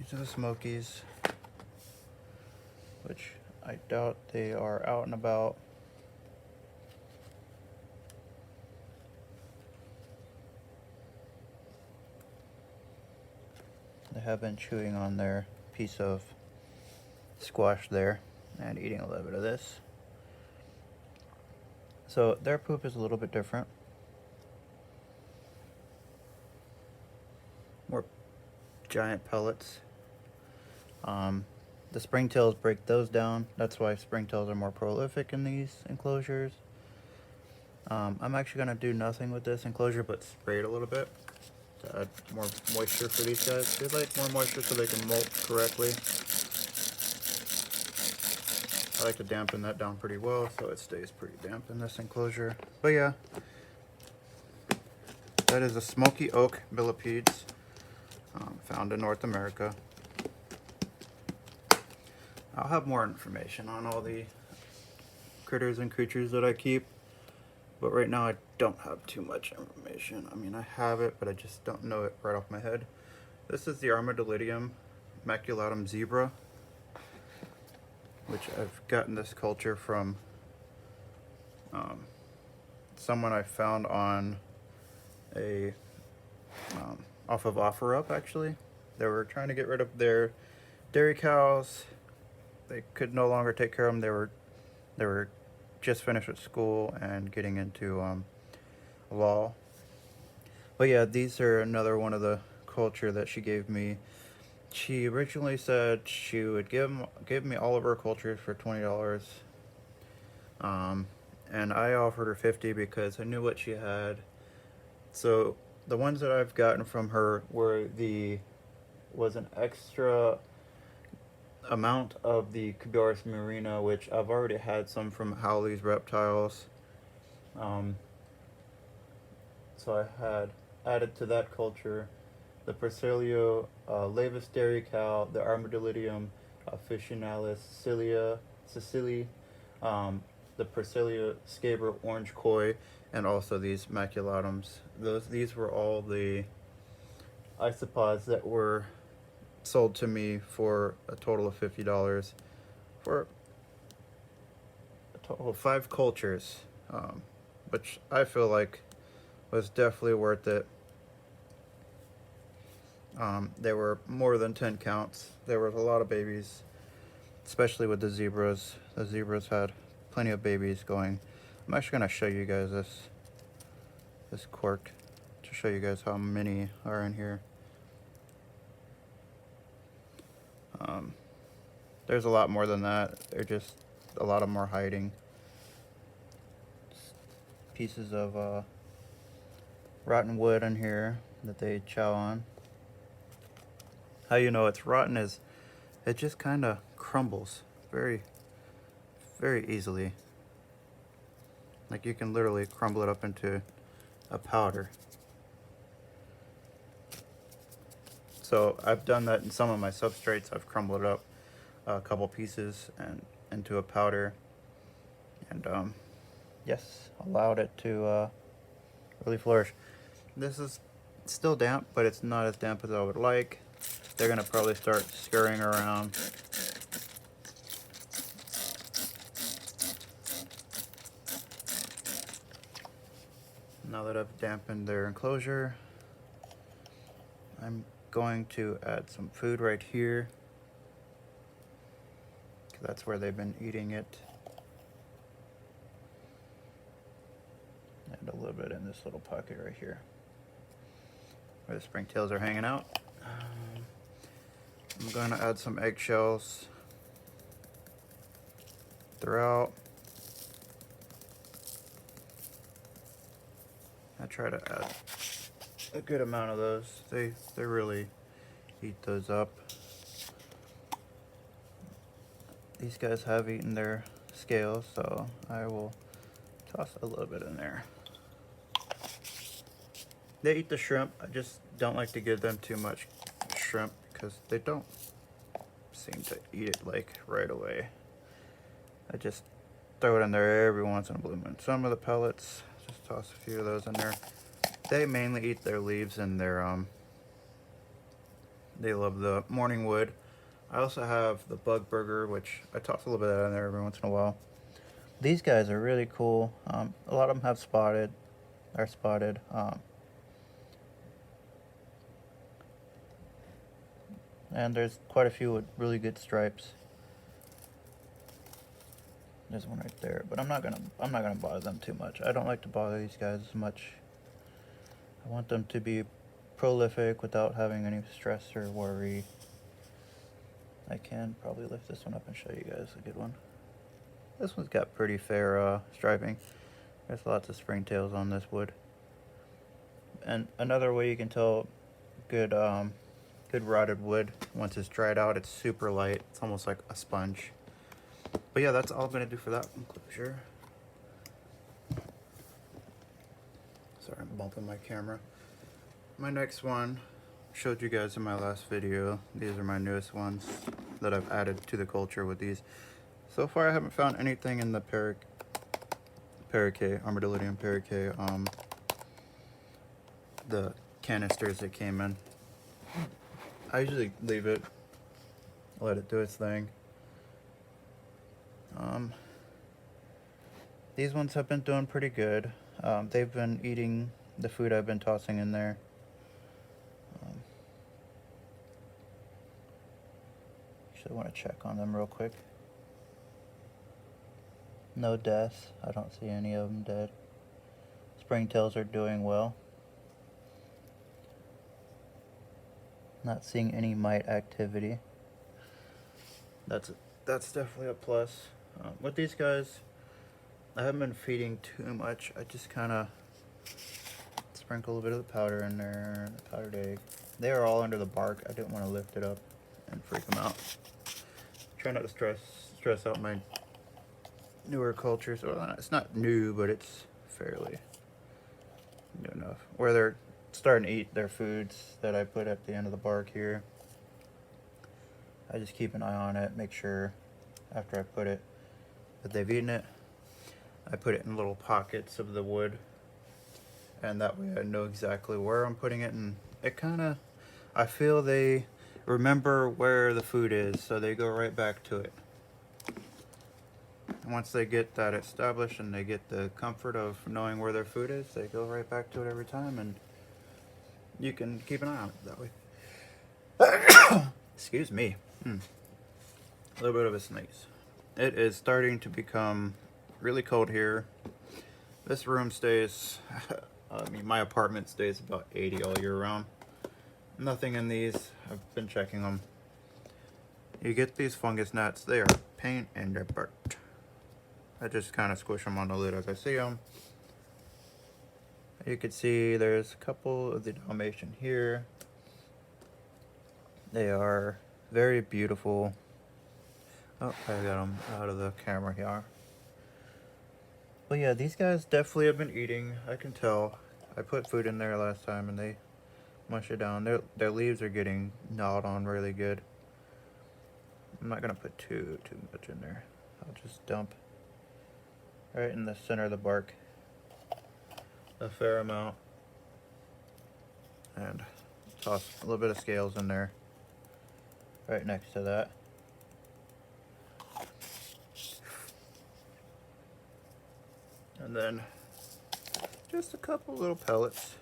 These are the Smokies, which I doubt they are out and about. They have been chewing on their piece of squash there and eating a little bit of this. So their poop is a little bit different. More giant pellets. The springtails break those down. That's why springtails are more prolific in these enclosures. I'm actually going to do nothing with this enclosure but spray it a little bit to add more moisture for these guys. They like more moisture so they can molt correctly. I like to dampen that down pretty well so it stays pretty damp in this enclosure. But yeah, that is a smoky oak millipedes found in North America. I'll have more information on all the critters and creatures that I keep, but right now I don't have too much information. I mean, I have it, but I just don't know it right off my head. This is the armadillo maculatum zebra, which I've gotten this culture from someone I found on a off of OfferUp. Actually, they were trying to get rid of their dairy cows. They could no longer take care of them. They were just finished with school and getting into law. But yeah, these are another one of the culture that she gave me. She originally said she would give me all of her cultures for $20, and I offered her $50 because I knew what she had. So the ones that I've gotten from her was an extra amount of the Cubaris marina, which I've already had some from Howley's Reptiles. So I had added to that culture the Persilio Lavis dairy cow, the Armadillidium officinalis Sicily, the Persilio scaber orange koi, and also these maculatums. These were all the isopods that were sold to me for a total of $50 for a total of 5 cultures, which I feel like was definitely worth it. There were more than 10 counts. There was a lot of babies, especially with the zebras. The zebras had plenty of babies going. I'm actually going to show you guys this cork to show you guys how many are in here. There's a lot more than that. They're just a lot of more hiding. Just pieces of rotten wood in here that they chow on. How you know it's rotten is it just kind of crumbles very, very easily. Like you can literally crumble it up into a powder. So I've done that in some of my substrates. I've crumbled it up a couple pieces and into a powder, and yes, allowed it to really flourish. This is still damp, but it's not as damp as I would like. They're gonna probably start scurrying around. Now that I've dampened their enclosure, I'm going to add some food right here. That's where they've been eating it. And a little bit in this little pocket right here, where the springtails are hanging out. I'm going to add some eggshells throughout. I try to add a good amount of those. They really eat those up. These guys have eaten their scales, so I will toss a little bit in there. They eat the shrimp. I just don't like to give them too much shrimp because they don't seem to eat it like right away. I just throw it in there every once in a blue moon. Some of the pellets, just toss a few of those in there. They mainly eat their leaves and their They love the morning wood. I also have the bug burger, which I toss a little bit out in there every once in a while. These guys are really cool. A lot of them have spotted. And there's quite a few with really good stripes. There's one right there, but I'm not gonna bother them too much. I don't like to bother these guys as much. I want them to be prolific without having any stress or worry. I can probably lift this one up and show you guys a good one. This one's got pretty fair striping. There's lots of springtails on this wood. And another way you can tell good rotted wood, once it's dried out, it's super light. It's almost like a sponge. But yeah, that's all I'm gonna do for that enclosure. Sorry, I'm bumping my camera. My next one, showed you guys in my last video. These are my newest ones that I've added to the culture with these. So far I haven't found anything in the parakeet, armadillo parakeet, the canisters that came in. I usually leave it, let it do its thing. These ones have been doing pretty good. They've been eating the food I've been tossing in there. Actually, I want to check on them real quick. No deaths. I don't see any of them dead. Springtails are doing well. Not seeing any mite activity. That's definitely a plus. With these guys, I haven't been feeding too much. I just kind of sprinkle a little bit of the powder in there, the powdered egg. They are all under the bark. I didn't want to lift it up and freak them out. Try not to stress out my newer cultures. Well, it's not new, but it's fairly new enough. Where they're starting to eat their foods that I put at the end of the bark here. I just keep an eye on it, make sure after I put it that they've eaten it. I put it in little pockets of the wood, and that way I know exactly where I'm putting it, and it kind of, I feel they remember where the food is, so they go right back to it. And once they get that established and they get the comfort of knowing where their food is, they go right back to it every time, and you can keep an eye on it that way. Excuse me. A little bit of a sneeze. It is starting to become really cold here. This room stays, my apartment stays about 80 all year round. Nothing in these. I've been checking them. You get these fungus gnats. They are pain in the butt. I just kind of squish them on the lid as I see them. You can see there's a couple of the Dalmatian here. They are very beautiful. Oh, I got them out of the camera here. But yeah, these guys definitely have been eating. I can tell. I put food in there last time and they mush it down. Their leaves are getting gnawed on really good. I'm not gonna put too much in there. I'll just dump right in the center of the bark a fair amount, and toss a little bit of scales in there right next to that. And then just a couple little pellets.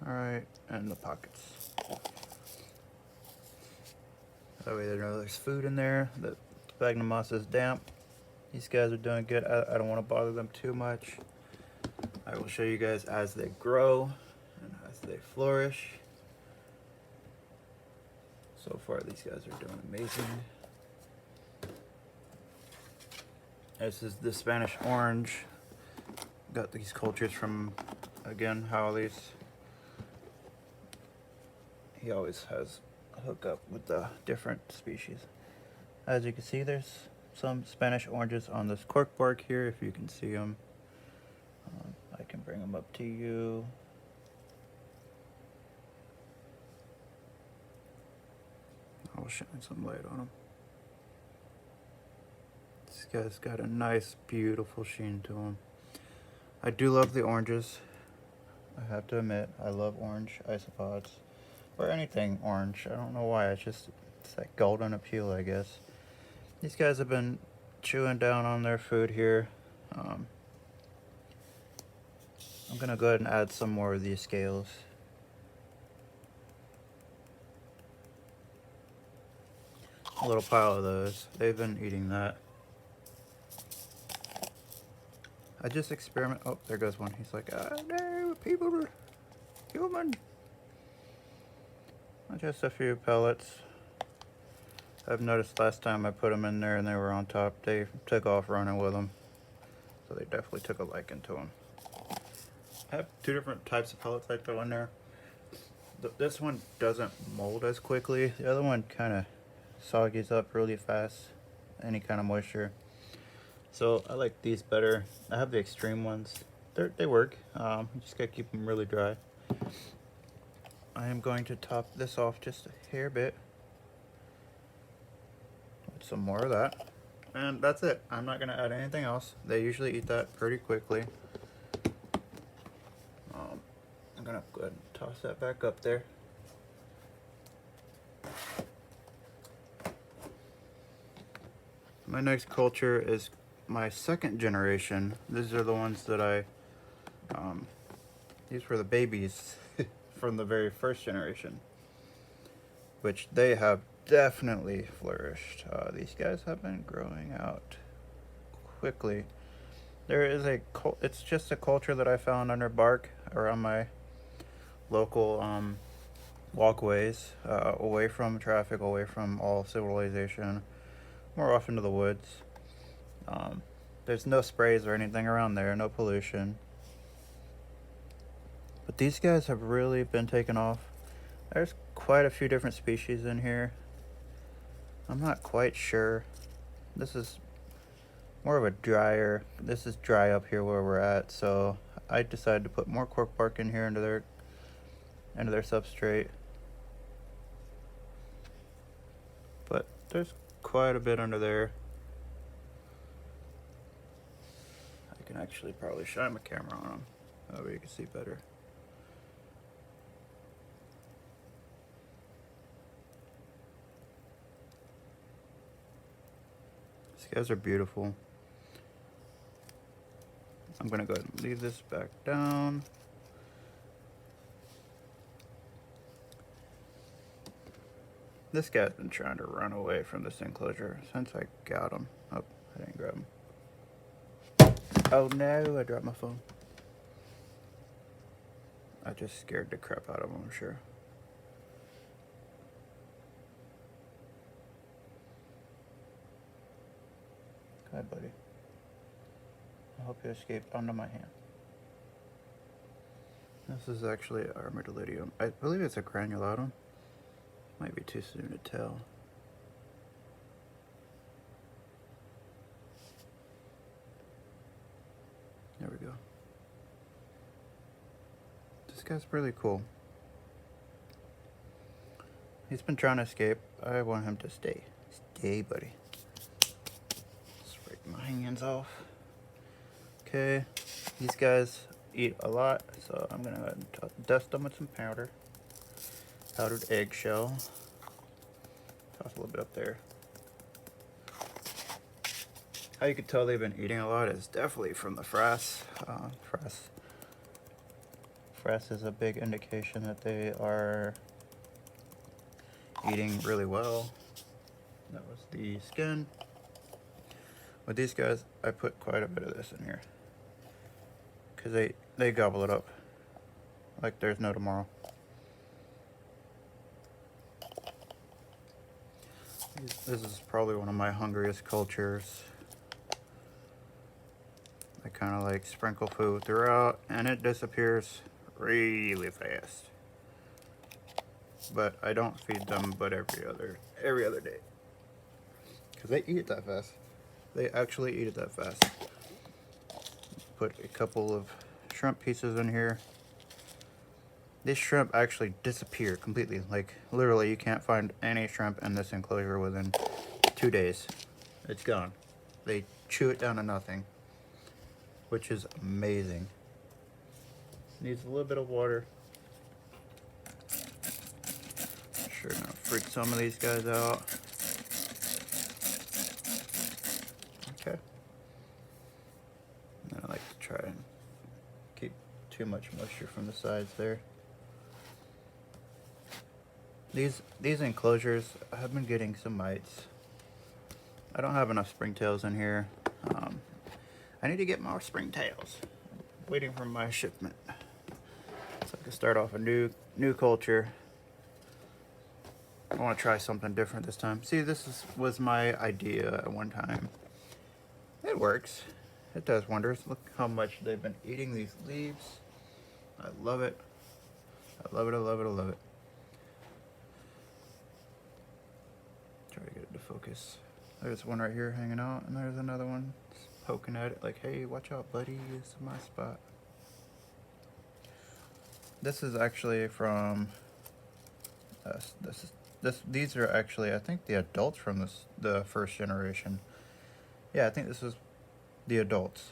Alright, and the pockets. That way they know there's food in there. The sphagnum moss is damp. These guys are doing good. I don't want to bother them too much. I will show you guys as they grow and as they flourish. So far these guys are doing amazing. This is the Spanish orange. Got these cultures from, again, Howley's. He always has a hookup with the different species. As you can see, there's some Spanish oranges on this cork bark here, if you can see them. I can bring them up to you. I'll shine some light on them. This guy's got a nice, beautiful sheen to him. I do love the oranges. I have to admit, I love orange isopods. Or anything orange. I don't know why. It's that golden appeal, I guess. These guys have been chewing down on their food here. Um, I'm gonna go ahead and add some more of these scales. A little pile of those. They've been eating that. I just experiment. Oh, there goes one. He's like, oh no, people are human. Just a few pellets. I've noticed last time I put them in there and they were on top, they took off running with them. So they definitely took a liking to them. I have two different types of pellets I throw in there. This one doesn't mold as quickly. The other one kind of soggies up really fast, any kind of moisture. So I like these better. I have the extreme ones. They work. You just gotta keep them really dry. I am going to top this off just a hair bit. Put some more of that. And that's it. I'm not gonna add anything else. They usually eat that pretty quickly. I'm gonna go ahead and toss that back up there. My next culture is my second generation. These are the ones that these were the babies from the very first generation, which they have definitely flourished. These guys have been growing out quickly. There is it's just a culture that I found under bark around my local walkways, away from traffic, away from all civilization, more off into the woods. There's no sprays or anything around there, no pollution. But these guys have really been taken off. There's quite a few different species in here. I'm not quite sure. This is more of a this is dry up here where we're at, so I decided to put more cork bark in here into their substrate. But there's quite a bit under there. I can actually probably shine my camera on them. That way you can see better. These guys are beautiful. I'm gonna go ahead and leave this back down. This guy's been trying to run away from this enclosure since I got him. Oh, I didn't grab him. Oh no, I dropped my phone. I just scared the crap out of him, I'm sure. Hi, buddy. I hope you escaped onto my hand. This is actually an armadillo. I believe it's a granulatum. Might be too soon to tell. There we go. This guy's really cool. He's been trying to escape. I want him to stay. Stay, buddy. Let's break my hands off. Okay, these guys eat a lot, so I'm gonna go ahead and dust them with some powdered eggshell. Toss a little bit up there. How you can tell they've been eating a lot is definitely from the frass. Frass is a big indication that they are eating really well. That was the skin. With these guys, I put quite a bit of this in here because they gobble it up like there's no tomorrow. This is probably one of my hungriest cultures. I kind of like sprinkle food throughout and it disappears really fast. But I don't feed them but every other day. Because they eat it that fast. They actually eat it that fast. Put a couple of shrimp pieces in here. These shrimp actually disappear completely. Like literally you can't find any shrimp in this enclosure within 2 days. It's gone. They chew it down to nothing, which is amazing. Needs a little bit of water. Sure, gonna freak some of these guys out. Okay. And I like to try and keep too much moisture from the sides there. These enclosures, I've been getting some mites. I don't have enough springtails in here. I need to get more springtails. Waiting for my shipment, so I can start off a new culture. I want to try something different this time. See, was my idea at one time. It works. It does wonders. Look how much they've been eating these leaves. I love it. I love it. I love it. I love it. Try to get it to focus. There's one right here hanging out, and there's another one poking at it like, hey, watch out, buddy. This is my spot. This is actually from these are actually, I think, the adults from the first generation. Yeah, I think this is the adults,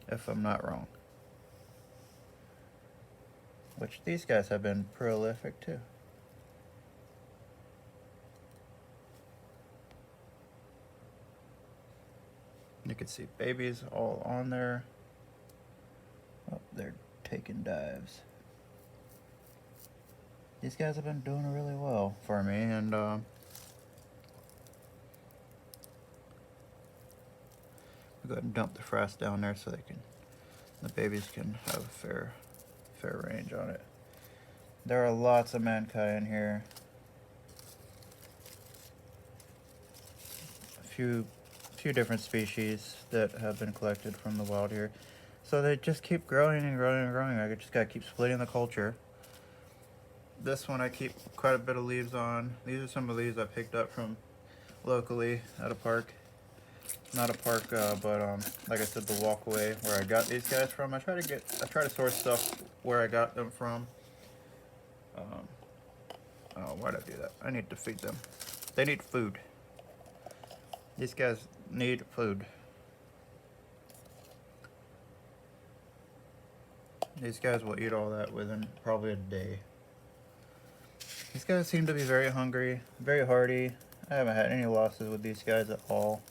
if I'm not wrong. Which these guys have been prolific too. You can see babies all on there. Oh, they're taking dives. These guys have been doing really well for me, and we'll go ahead and dump the frass down there so the babies can have a fair range on it. There are lots of mankai in here. A few different species that have been collected from the wild here. So they just keep growing and growing and growing. I just gotta keep splitting the culture. This one I keep quite a bit of leaves on. These are some of the leaves I picked up from locally at a park. Not a park, but like I said, the walkway where I got these guys from. I try to source stuff where I got them from. Oh, why'd I do that? I need to feed them. They need food. These guys need food. These guys will eat all that within probably a day. These guys seem to be very hungry, very hardy. I haven't had any losses with these guys at all.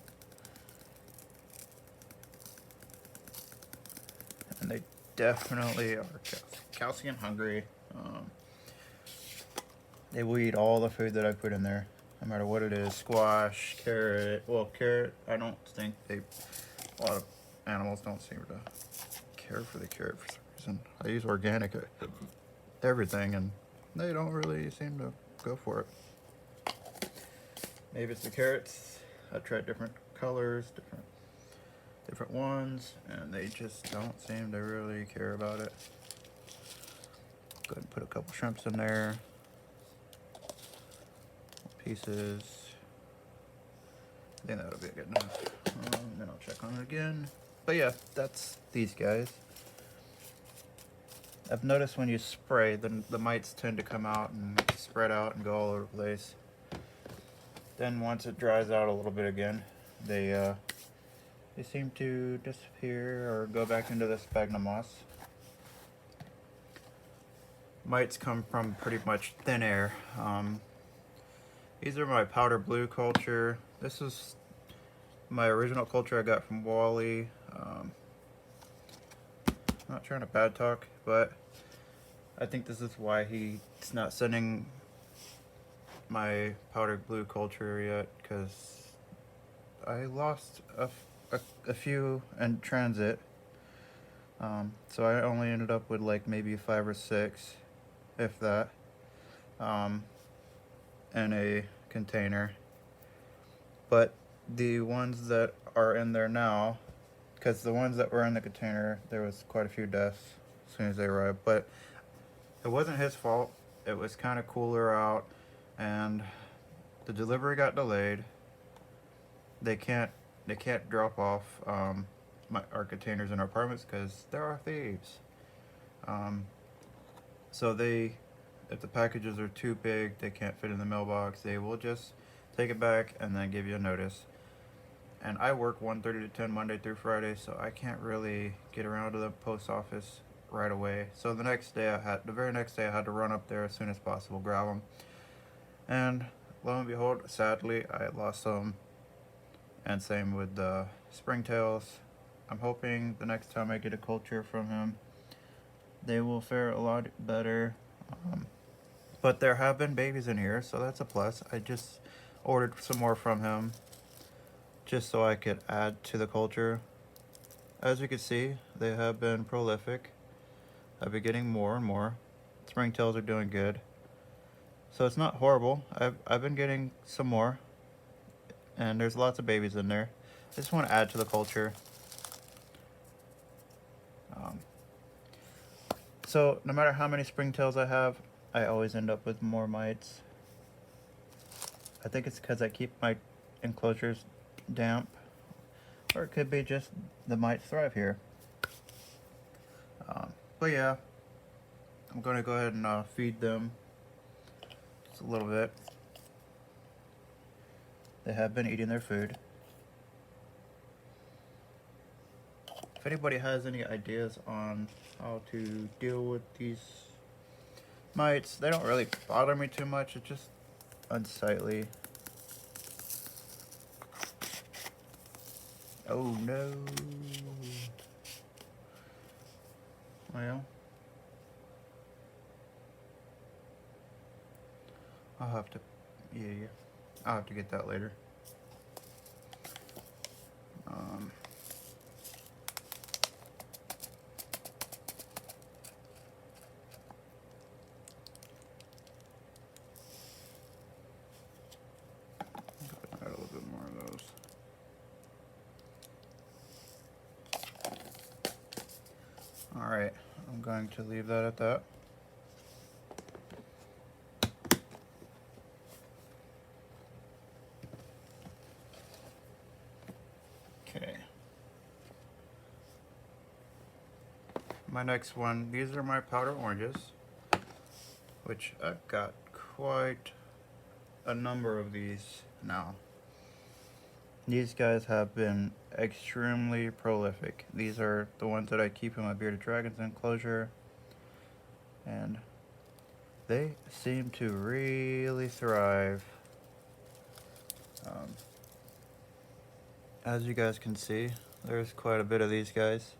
And they definitely are calcium hungry. They will eat all the food that I put in there, no matter what it is. Squash, carrot. Well, carrot, I don't think a lot of animals don't seem to care for the carrot for some reason. I use organic everything, and they don't really seem to go for it. Maybe it's the carrots. I tried different colors, different ones, and they just don't seem to really care about it. Go ahead and put a couple shrimps in there. Pieces. I think that'll be good enough. Then I'll check on it again. But yeah, that's these guys. I've noticed when you spray, the mites tend to come out and spread out and go all over the place. Then once it dries out a little bit again, they seem to disappear or go back into the sphagnum moss. Mites come from pretty much thin air. These are my powder blue culture. This is my original culture I got from Wally. Not trying to bad talk, but I think this is why he's not sending my powder blue culture yet, because I lost a few in transit. So I only ended up with like maybe 5 or 6, if that, in a container. But the ones that are in there now, because the ones that were in the container, there was quite a few deaths as soon as they arrived, but it wasn't his fault. It was kind of cooler out, and the delivery got delayed. They can't drop off our containers in our apartments because there are thieves. So if the packages are too big, they can't fit in the mailbox, they will just take it back and then give you a notice. and I work 1:30 to 10 Monday through Friday, so I can't really get around to the post office right away. So the very next day I had to run up there as soon as possible, grab them. And lo and behold, sadly, I lost some. And same with the springtails. I'm hoping the next time I get a culture from him, they will fare a lot better. But there have been babies in here, so that's a plus. I just ordered some more from him just so I could add to the culture. As you can see, they have been prolific. I've been getting more and more. Springtails are doing good. So it's not horrible. I've been getting some more. And there's lots of babies in there. I just want to add to the culture. So no matter how many springtails I have, I always end up with more mites. I think it's because I keep my enclosures damp, or it could be just the mites thrive here. But yeah, I'm going to go ahead and feed them just a little bit. They have been eating their food. If anybody has any ideas on how to deal with these mites, they don't really bother me too much. It's just unsightly. Oh no. Well, I'll have to, I'll have to get that later. Add a little bit more of those. All right, I'm going to leave that at that. Okay. My next one, these are my powder oranges, which I've got quite a number of these now. These guys have been extremely prolific. These are the ones that I keep in my bearded dragons enclosure, and they seem to really thrive. As you guys can see, there's quite a bit of these guys,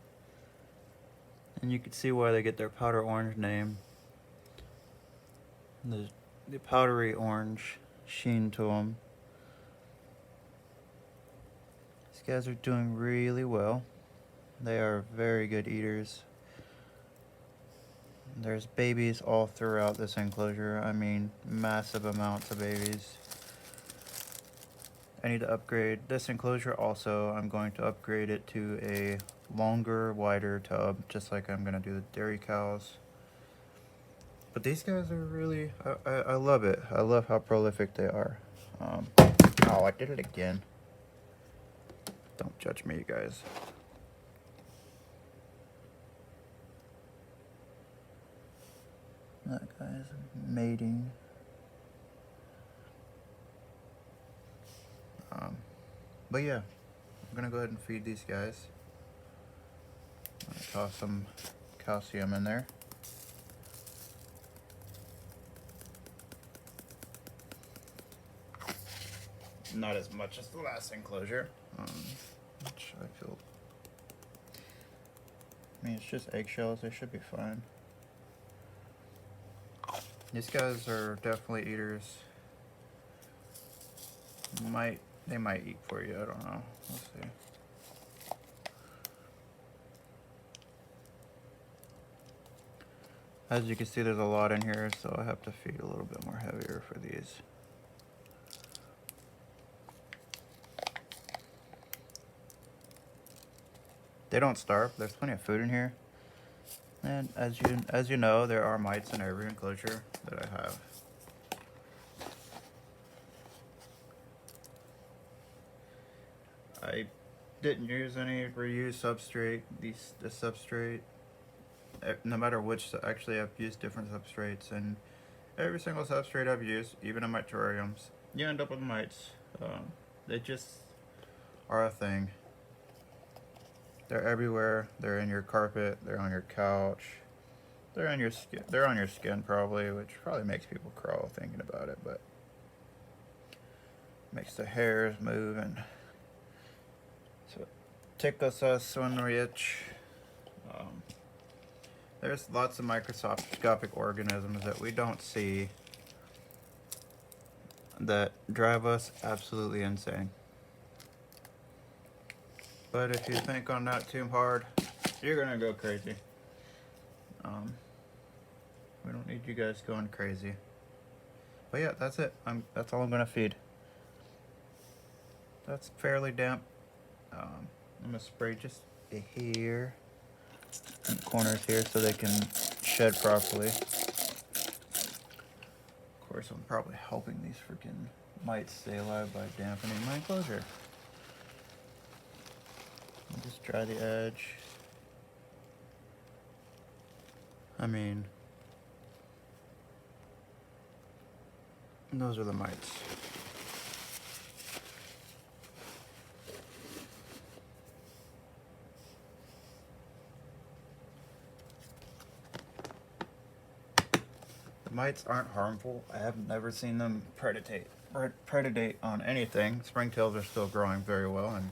and you can see why they get their powder orange name. The powdery orange sheen to them. These guys are doing really well. They are very good eaters. There's babies all throughout this enclosure. I mean, massive amounts of babies. I need to upgrade this enclosure also. I'm going to upgrade it to a longer, wider tub, just like I'm going to do the dairy cows. But these guys are really, I love it. I love how prolific they are. Oh, I did it again. Don't judge me, you guys. That guy's mating. But yeah, I'm gonna go ahead and feed these guys. I'm gonna toss some calcium in there. Not as much as the last enclosure, which I feel, I mean, it's just eggshells, they should be fine. These guys are definitely eaters. They might eat for you, I don't know. We'll see. As you can see, there's a lot in here, so I have to feed a little bit more heavier for these. They don't starve. There's plenty of food in here. And as you know, there are mites in every enclosure that I have. I didn't use any reused substrate. The substrate, no matter which, actually I've used different substrates, and every single substrate I've used, even in my terrariums, you end up with mites. They just are a thing. They're everywhere. They're in your carpet. They're on your couch. They're on your skin. They're on your skin probably, which probably makes people crawl thinking about it, but makes the hairs move and so it tickles us when we itch. There's lots of microscopic organisms that we don't see that drive us absolutely insane. But if you think on that too hard, you're gonna go crazy. We don't need you guys going crazy. But yeah, that's it. That's all I'm gonna feed. That's fairly damp. I'm gonna spray just here, in the corners here, so they can shed properly. Of course, I'm probably helping these freaking mites stay alive by dampening my enclosure. I'll just dry the edge. I mean, those are the mites. The mites aren't harmful. I have never seen them predate on anything. Springtails are still growing very well and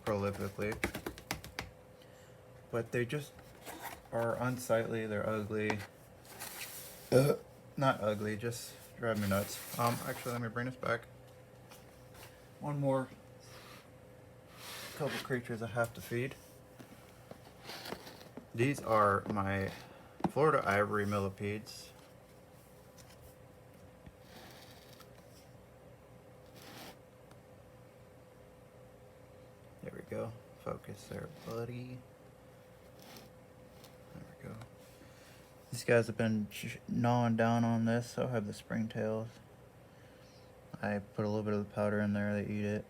prolifically, but they just are unsightly. They're ugly. Not ugly, just drive me nuts. Actually, let me bring this back. One more couple creatures I have to feed. These are my Florida ivory millipedes. There we go. Focus there, buddy. There we go. These guys have been gnawing down on this, so I have the springtails. I put a little bit of the powder in there, they eat it.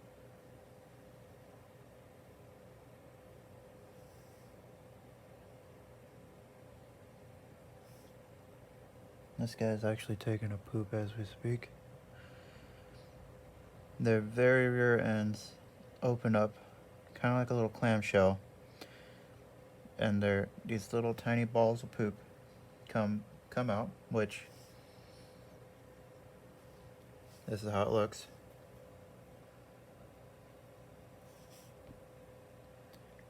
This guy's actually taking a poop as we speak. Their very rear ends open up, kind of like a little clamshell, and these little tiny balls of poop come out, which this is how it looks.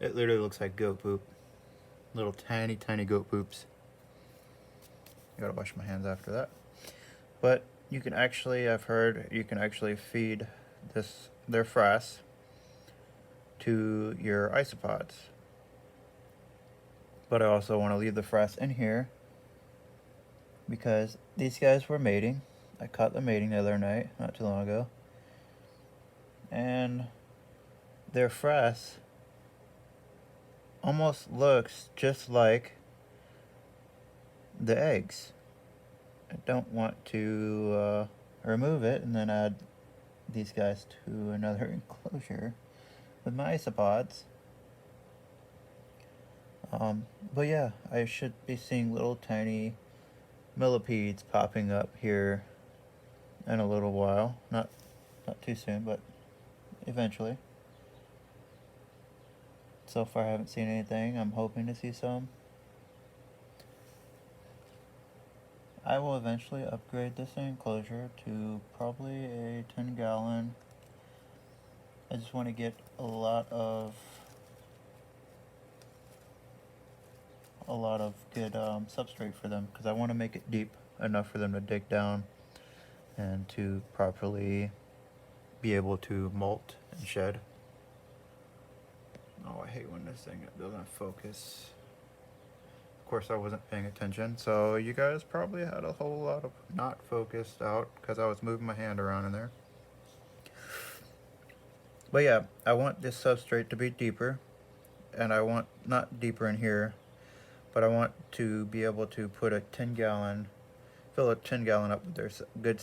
It literally looks like goat poop. Little tiny goat poops. I gotta wash my hands after that. But you can actually, I've heard, you can actually feed their frass to your isopods. But I also want to leave the frass in here because these guys were mating. I caught them mating the other night, not too long ago. And their frass almost looks just like the eggs. I don't want to remove it and then add these guys to another enclosure with my isopods. But yeah, I should be seeing little tiny millipedes popping up here in a little while. Not too soon, but eventually. So far I haven't seen anything. I'm hoping to see some. I will eventually upgrade this enclosure to probably a 10-gallon. I just want to get a lot of good substrate for them because I want to make it deep enough for them to dig down and to properly be able to molt and shed. Oh, I hate when this thing doesn't focus. Of course, I wasn't paying attention, so you guys probably had a whole lot of not focused out because I was moving my hand around in there. But yeah, I want this substrate to be deeper, and I want not deeper in here, but I want to be able to put a 10-gallon, fill a 10-gallon up with their good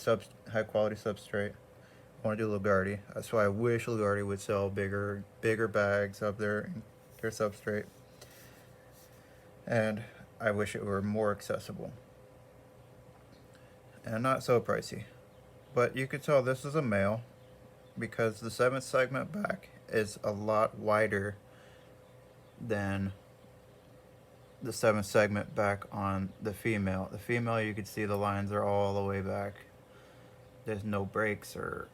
high quality substrate. I want to do Lugardi. That's why I wish Lugardi would sell bigger bags of their substrate. And I wish it were more accessible and not so pricey. But you could tell this is a male because the 7th segment back is a lot wider than the 7th segment back on the female. The female, you can see the lines are all the way back. There's no breaks or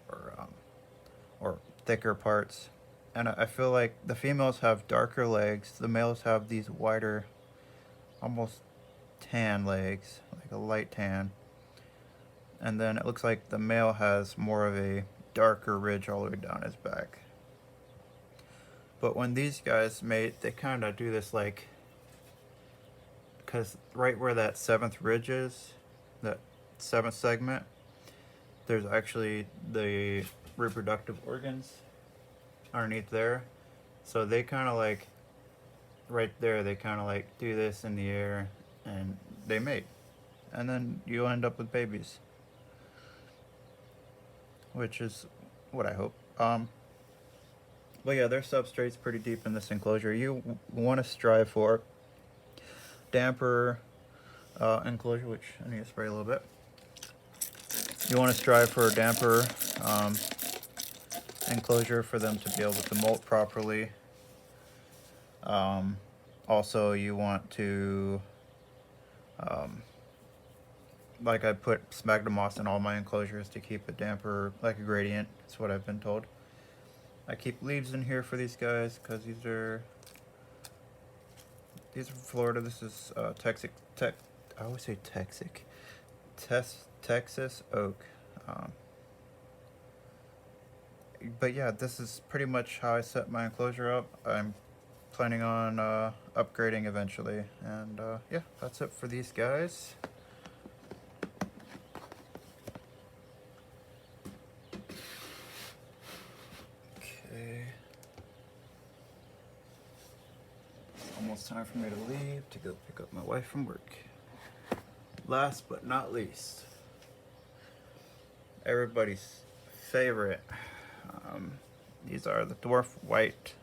thicker parts. And I feel like the females have darker legs. The males have these wider, almost tan legs, like a light tan. And then it looks like the male has more of a darker ridge all the way down his back. But when these guys mate, they kind of do this like, because right where that 7th ridge is, that 7th segment, there's actually the reproductive organs underneath there. So they kind of like, right there, they kind of like do this in the air and they mate. And then you'll end up with babies. Which is what I hope. But yeah, their substrate's pretty deep in this enclosure. You want to strive for damper enclosure, which I need to spray a little bit. You want to strive for a damper enclosure for them to be able to molt properly. Also, you want to, like I put sphagnum moss in all my enclosures to keep a damper, like a gradient. That's what I've been told. I keep leaves in here for these guys because these are from Florida. This is I always say Texas oak. But yeah, this is pretty much how I set my enclosure up. I'm planning on upgrading eventually, and yeah, that's it for these guys. Okay, it's almost time for me to leave to go pick up my wife from work. Last but not least, everybody's favorite. These are the dwarf white.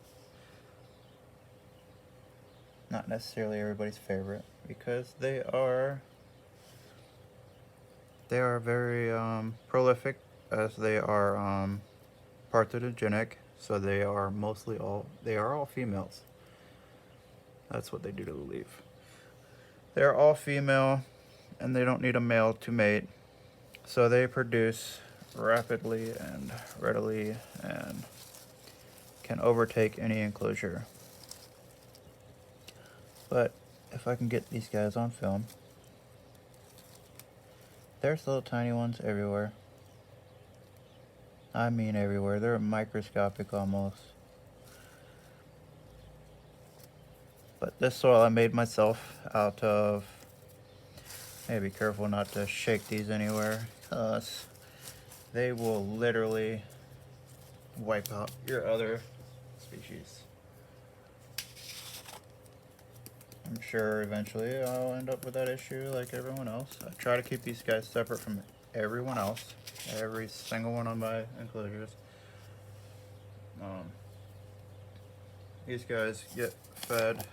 Not necessarily everybody's favorite because they are very prolific, as they are parthenogenic. So they are all females. That's what they do to the leaf. They're all female, and they don't need a male to mate. So they produce rapidly and readily and can overtake any enclosure. But if I can get these guys on film, there's little tiny ones everywhere. I mean everywhere. They're microscopic almost. But this soil I made myself out of, be careful not to shake these anywhere, because they will literally wipe out your other species. I'm sure eventually I'll end up with that issue like everyone else. I try to keep these guys separate from everyone else, every single one of my enclosures. These guys get fed.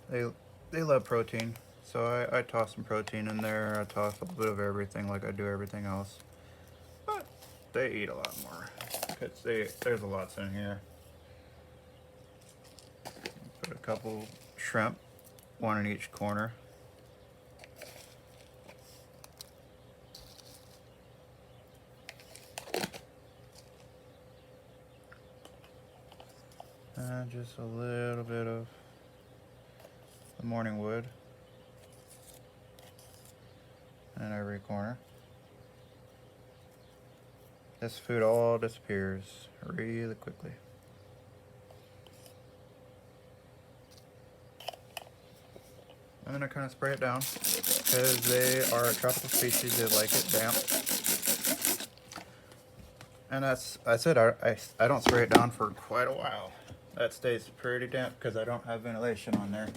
They love protein, so I toss some protein in there. I toss a little bit of everything like I do everything else. But they eat a lot more because there's a lot in here. Put a couple shrimp, one in each corner. And just a little bit of the morning wood in every corner. This food all disappears really quickly. And then I kind of spray it down because they are a tropical species. They like it damp. And I said I don't spray it down for quite a while. That stays pretty damp because I don't have ventilation on there.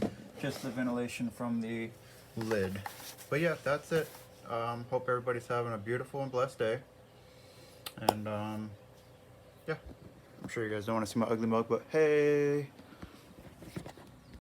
Just the ventilation from the lid. But yeah, that's it. Hope everybody's having a beautiful and blessed day. And yeah, I'm sure you guys don't want to see my ugly mug, but hey.